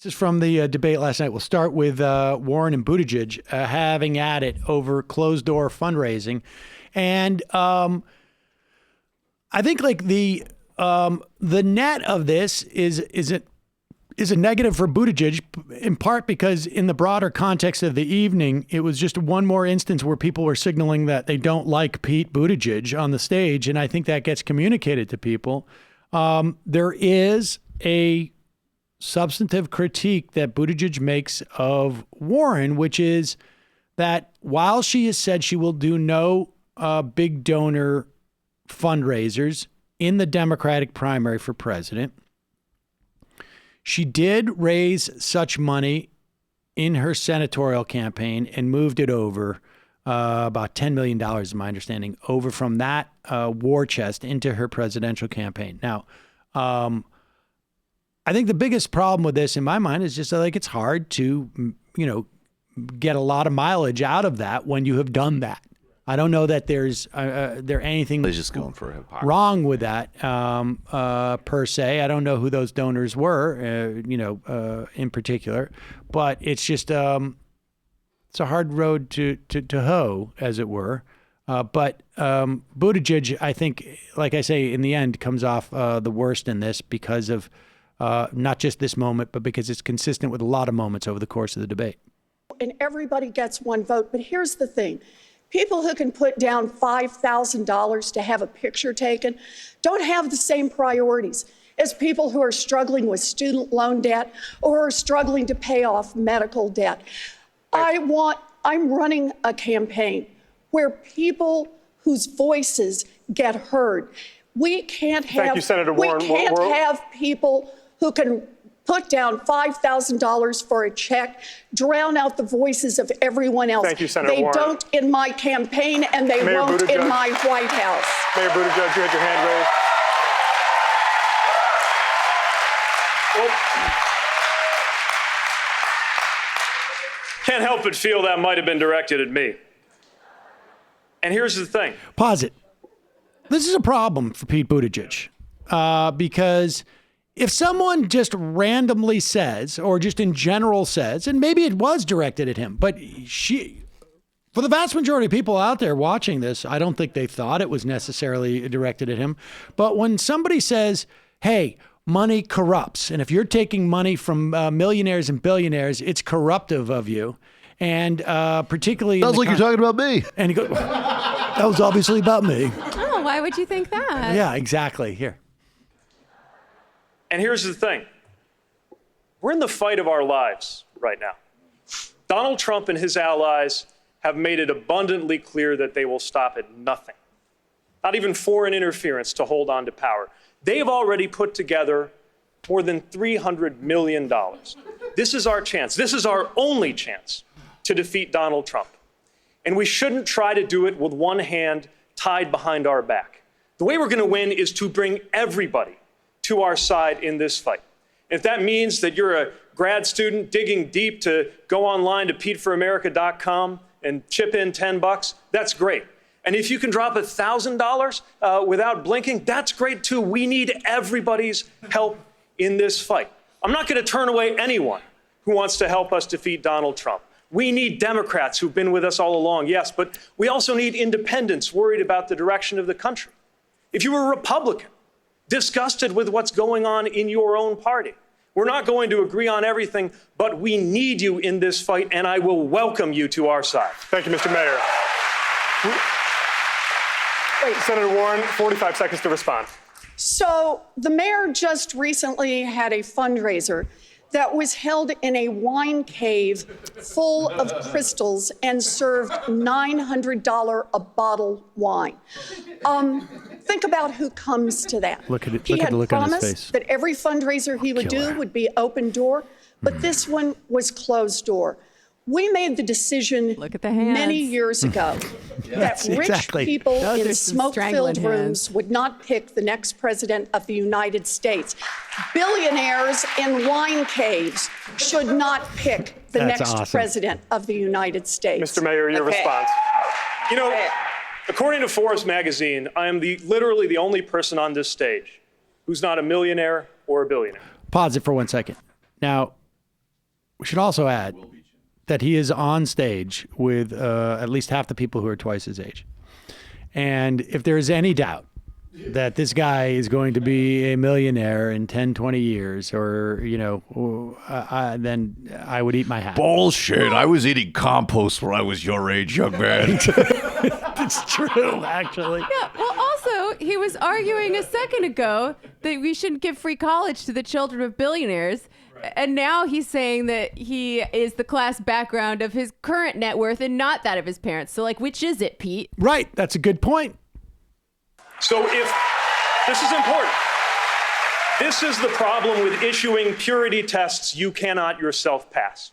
is from the debate last night. We'll start with Warren and Buttigieg having at it over closed-door fundraising. And I think like the net of this is a negative for Buttigieg, in part because in the broader context of the evening, it was just one more instance where people were signaling that they don't like Pete Buttigieg on the stage. And I think that gets communicated to people. There is a substantive critique that Buttigieg makes of Warren, which is that while she has said she will do no big donor fundraisers in the Democratic primary for president, she did raise such money in her senatorial campaign and moved it over about $10 million, is my understanding, over from that war chest into her presidential campaign. Now, I think the biggest problem with this in my mind is just like it's hard to, get a lot of mileage out of that when you have done that. I don't know that there's anything just going for wrong with that per se. I don't know who those donors were, in particular, but it's just it's a hard road to hoe, as it were. But Buttigieg, I think, like I say, in the end, comes off the worst in this because of not just this moment, but because it's consistent with a lot of moments over the course of the debate. And everybody gets one vote. But here's the thing. People who can put down $5,000 to have a picture taken don't have the same priorities as people who are struggling with student loan debt or are struggling to pay off medical debt. I'm running a campaign where people whose voices get heard. We can't have, Thank you, Senator Warren. We can't have people who can put down $5,000 for a check, drown out the voices of everyone else. Thank you, Senator Warren. They don't in my campaign, and they Mayor won't Buttigieg. in my White House. Mayor Buttigieg, you had your hand raised. Can't help but feel that might have been directed at me. And here's the thing. Pause it. This is a problem for Pete Buttigieg because if someone just randomly says, or just in general says, and maybe it was directed at him, but for the vast majority of people out there watching this, I don't think they thought it was necessarily directed at him. But when somebody says, hey, money corrupts, and if you're taking money from millionaires and billionaires, it's corruptive of you. And particularly... Sounds like you're talking about me. And he goes, that was obviously about me. Oh, why would you think that? Yeah, exactly. Here. And here's the thing. We're in the fight of our lives right now. Donald Trump and his allies have made it abundantly clear that they will stop at nothing, not even foreign interference, to hold on to power. They have already put together more than $300 million. This is our chance. This is our only chance to defeat Donald Trump. And we shouldn't try to do it with one hand tied behind our back. The way we're going to win is to bring everybody to our side in this fight. If that means that you're a grad student digging deep to go online to PeteForAmerica.com and chip in $10, that's great. And if you can drop $1,000 without blinking, that's great too. We need everybody's help in this fight. I'm not going to turn away anyone who wants to help us defeat Donald Trump. We need Democrats who've been with us all along, yes, but we also need independents worried about the direction of the country. If you were a Republican, disgusted with what's going on in your own party, we're not going to agree on everything, but we need you in this fight, and I will welcome you to our side. Thank you, Mr. Mayor. Senator Warren, 45 seconds to respond. So the mayor just recently had a fundraiser that was held in a wine cave full of crystals and served $900 a bottle wine. Think about who comes to that. Look at it. He Look at had the look on his promised face. that every fundraiser he would Killer. do would be open door, but this one was closed door. We made the decision Look at the hands. many years ago that rich exactly. people Those in are some smoke-filled strangling rooms hands. would not pick the next president of the United States. Billionaires in wine caves should not pick the That's next awesome. president of the United States. Mr. Mayor, your Okay. response. You know, according to Forbes magazine, I am literally the only person on this stage who's not a millionaire or a billionaire. Pause it for 1 second. Now, we should also add that he is on stage with at least half the people who are twice his age. And if there is any doubt that this guy is going to be a millionaire in 10, 20 years, or, then I would eat my hat. Bullshit. I was eating compost when I was your age, young man. It's true, actually. Yeah, well, also, he was arguing a second ago that we shouldn't give free college to the children of billionaires. And now he's saying that he is the class background of his current net worth and not that of his parents. So, which is it, Pete? Right. That's a good point. So if this is important, this is the problem with issuing purity tests you cannot yourself pass.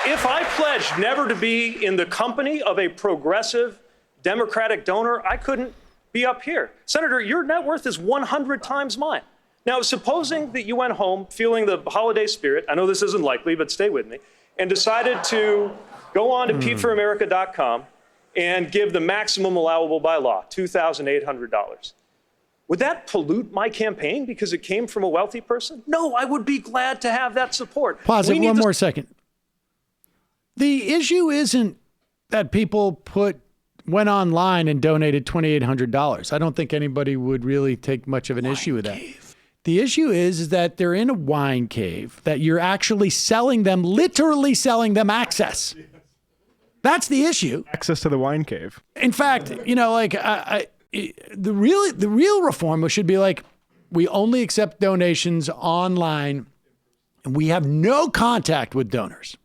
If I pledge never to be in the company of a progressive Democratic donor, I couldn't be up here. Senator, your net worth is 100 times mine. Now, supposing that you went home feeling the holiday spirit, I know this isn't likely, but stay with me, and decided to go on to PeteForAmerica.com and give the maximum allowable by law, $2,800. Would that pollute my campaign because it came from a wealthy person? No, I would be glad to have that support. Pause it one more second. The issue isn't that people went online and donated $2,800. I don't think anybody would really take much of an issue with that. The issue is that they're in a wine cave, that you're actually literally selling them access. That's the issue. Access to the wine cave. In fact, the real reform should be we only accept donations online, and we have no contact with donors,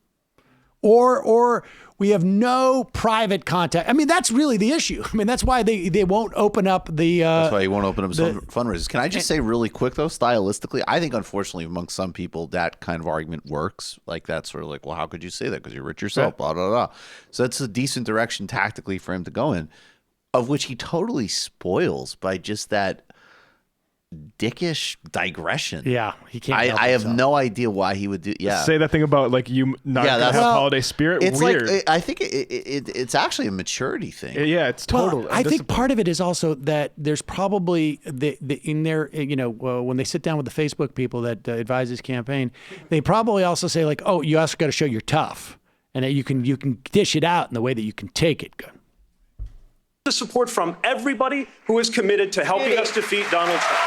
or we have no private contact. I mean, that's really the issue. I mean, that's why they won't open up the. That's why you won't open up some fundraisers. Can I just say really quick though, stylistically, I think unfortunately among some people that kind of argument works. That's sort of well, how could you say that? Because you're rich yourself, right. Blah blah blah. So that's a decent direction tactically for him to go in, of which he totally spoils by just that dickish digression. Yeah, he can't. I have no idea why he would do. Yeah, say that thing about you not gonna have holiday spirit. It's weird. I think it's actually a maturity thing. Yeah, it's total. Well, I think part of it is also that there's probably in there. When they sit down with the Facebook people that advise his campaign, they probably also say oh, you also got to show you're tough, and that you can dish it out in the way that you can take it. The support from everybody who is committed to helping us defeat Donald Trump.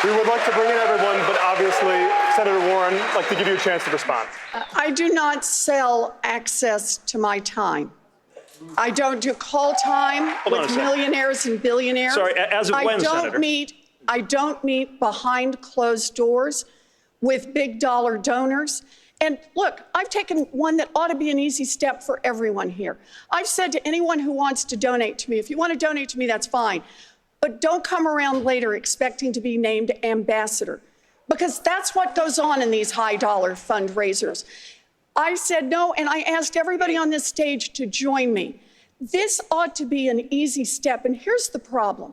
We would like to bring in everyone, but obviously, Senator Warren, I'd like to give you a chance to respond. I do not sell access to my time. I don't do call time with millionaires and billionaires. Sorry, as of when, Senator? I don't meet behind closed doors with big dollar donors. And look, I've taken one that ought to be an easy step for everyone here. I've said to anyone who wants to donate to me, if you want to donate to me, that's fine. But don't come around later expecting to be named ambassador, because that's what goes on in these high dollar fundraisers. I said no, and I asked everybody on this stage to join me. This ought to be an easy step. And here's the problem.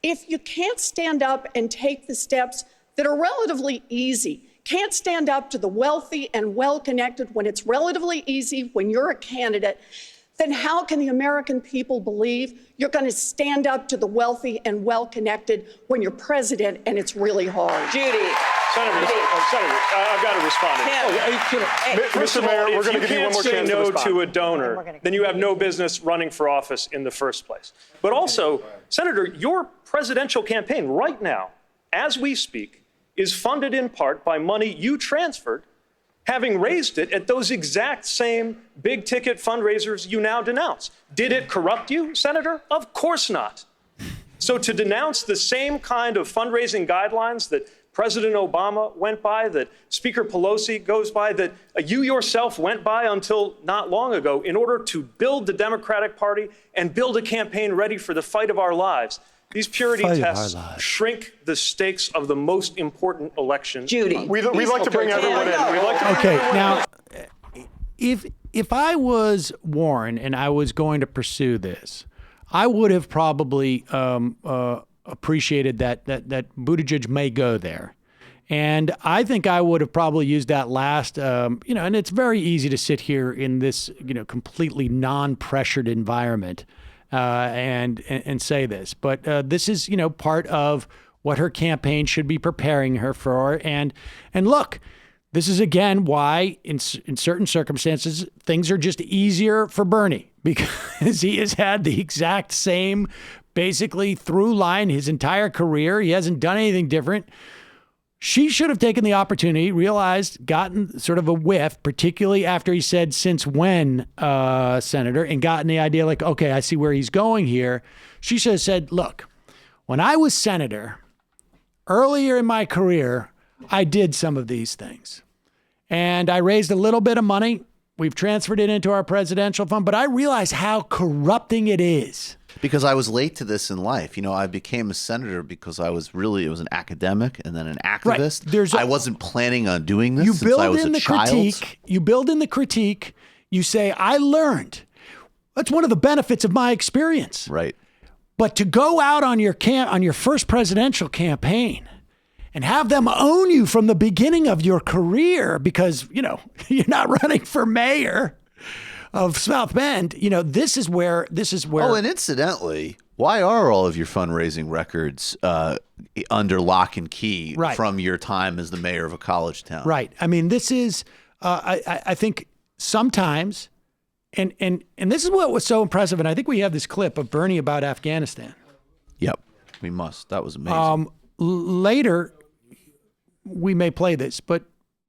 If you can't stand up and take the steps that are relatively easy, can't stand up to the wealthy and well-connected when it's relatively easy when you're a candidate, then how can the American people believe you're going to stand up to the wealthy and well-connected when you're president and it's really hard? Judy. Senator, I've got to respond. First of all, if you can't say no to a donor, then you have no business running for office in the first place. But also, Senator, your presidential campaign right now, as we speak, is funded in part by money you transferred, having raised it at those exact same big-ticket fundraisers you now denounce. Did it corrupt you, Senator? Of course not. So to denounce the same kind of fundraising guidelines that President Obama went by, that Speaker Pelosi goes by, that you yourself went by until not long ago in order to build the Democratic Party and build a campaign ready for the fight of our lives, these purity tests shrink the stakes of the most important election. Judy. We'd like to bring everyone in. Okay, now, if I was Warren and I was going to pursue this, I would have probably appreciated that Buttigieg may go there And I think I would have probably used that last, and it's very easy to sit here in this, completely non-pressured environment and say this. But this is, part of what her campaign should be preparing her for. And look, this is, again, why in certain circumstances, things are just easier for Bernie because he has had the exact same, basically, through line his entire career. He hasn't done anything different. She should have taken the opportunity, realized, gotten sort of a whiff, particularly after he said, since when, Senator, and gotten the idea like, okay, I see where he's going here. She should have said, look, when I was senator, earlier in my career, I did some of these things. And I raised a little bit of money. We've transferred it into our presidential fund, but I realize how corrupting it is. Because I was late to this in life. I became a senator because it was an academic and then an activist. Right. I wasn't planning on doing this since build I was in a the child. critique. You build in the critique. You say, I learned. That's one of the benefits of my experience. Right. But to go out on your first presidential campaign and have them own you from the beginning of your career because, you're not running for mayor of South Bend, this is where. Oh, and incidentally, why are all of your fundraising records under lock and key from your time as the mayor of a college town? Right. I mean, this is, I think sometimes, and this is what was so impressive, and I think we have this clip of Bernie about Afghanistan. Yep, we must. That was amazing. Later, we may play this, but